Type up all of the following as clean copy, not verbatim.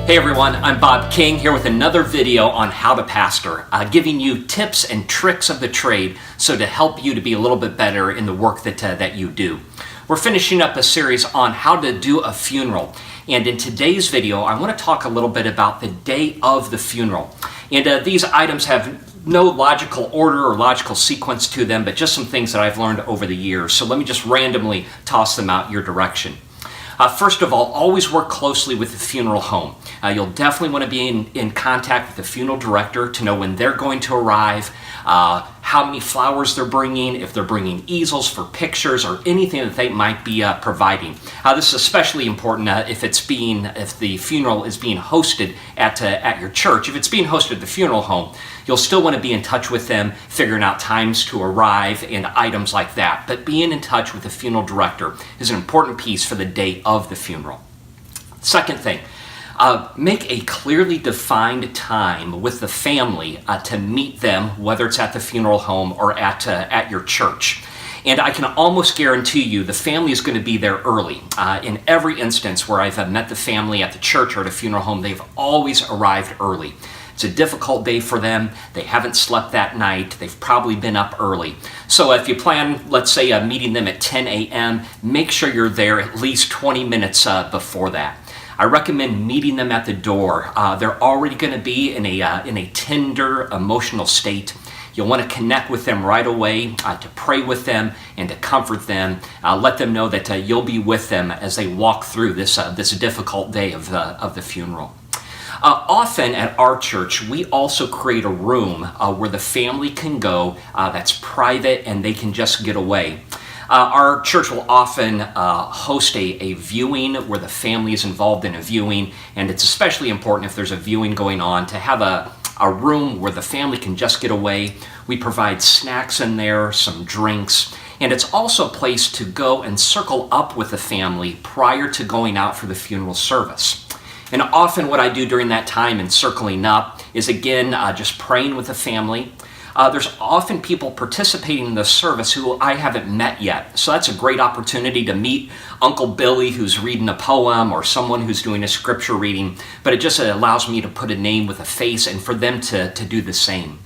Hey everyone, I'm Bob King here with another video on how to pastor, giving you tips and tricks of the trade so to help you to be a little bit better in the work that you do. We're finishing up a series on how to do a funeral, and in today's video I want to talk a little bit about the day of the funeral. And these items have no logical order or logical sequence to them, but just some things that I've learned over the years. So let me just randomly toss them out your direction. First of all, always work closely with the funeral home. You'll definitely want to be in contact with the funeral director to know when they're going to arrive, how many flowers they're bringing, if they're bringing easels for pictures or anything that they might be providing. This is especially important if the funeral is being hosted at your church. If it's being hosted at the funeral home, you'll still want to be in touch with them, figuring out times to arrive and items like that. But being in touch with the funeral director is an important piece for the day of the funeral. Second thing, make a clearly defined time with the family to meet them, whether it's at the funeral home or at your church. And I can almost guarantee you the family is going to be there early. In every instance where I've met the family at the church or at a funeral home, they've always arrived early. It's a difficult day for them. They haven't slept that night. They've probably been up early. So if you plan, let's say, meeting them at 10 a.m., make sure you're there at least 20 minutes before that. I recommend meeting them at the door. They're already going to be in a tender, emotional state. You'll want to connect with them right away, to pray with them and to comfort them. Let them know that you'll be with them as they walk through this difficult day of the funeral. Often at our church, we also create a room where the family can go that's private and they can just get away. Our church will often host a viewing where the family is involved in a viewing, and it's especially important if there's a viewing going on to have a room where the family can just get away. We provide snacks in there, some drinks, and it's also a place to go and circle up with the family prior to going out for the funeral service. And often what I do during that time in circling up is, again, just praying with the family. There's often people participating in the service who I haven't met yet. So that's a great opportunity to meet Uncle Billy who's reading a poem or someone who's doing a scripture reading. But it just allows me to put a name with a face and for them to do the same.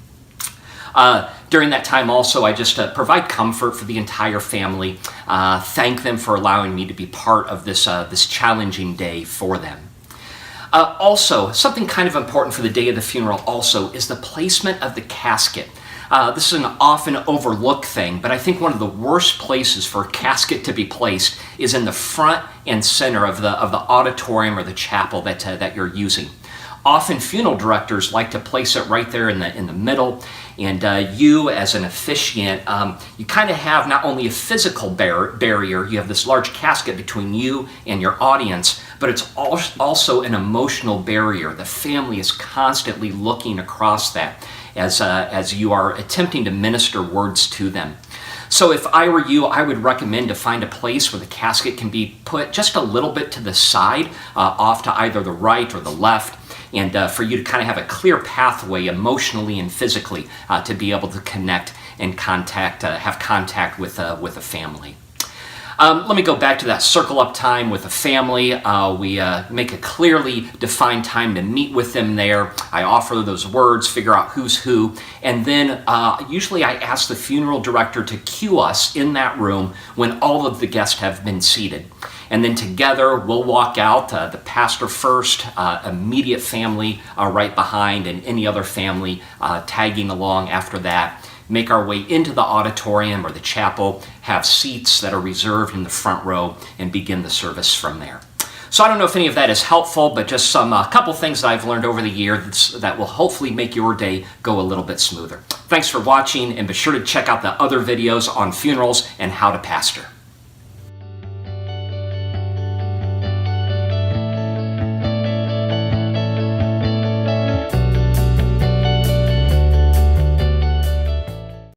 During that time also, I just provide comfort for the entire family. Thank them for allowing me to be part of this challenging day for them. Also, something kind of important for the day of the funeral also is the placement of the casket. This is an often overlooked thing, but I think one of the worst places for a casket to be placed is in the front and center of the auditorium or the chapel that you're using. Often funeral directors like to place it right there in the middle, and you as an officiant, you kind of have not only a physical barrier, you have this large casket between you and your audience, but it's also an emotional barrier. The family is constantly looking across that as you are attempting to minister words to them. So if I were you, I would recommend to find a place where the casket can be put just a little bit to the side, off to either the right or the left, and for you to kind of have a clear pathway emotionally and physically to be able to connect and have contact with the family. Let me go back to that circle up time with the family. We make a clearly defined time to meet with them there. I offer those words, figure out who's who, and then usually I ask the funeral director to cue us in that room when all of the guests have been seated. And then together we'll walk out, the pastor first, immediate family right behind, and any other family tagging along after that. Make our way into the auditorium or the chapel, have seats that are reserved in the front row, and begin the service from there. So I don't know if any of that is helpful, but just some couple things that I've learned over the years that will hopefully make your day go a little bit smoother. Thanks for watching, and be sure to check out the other videos on funerals and how to pastor.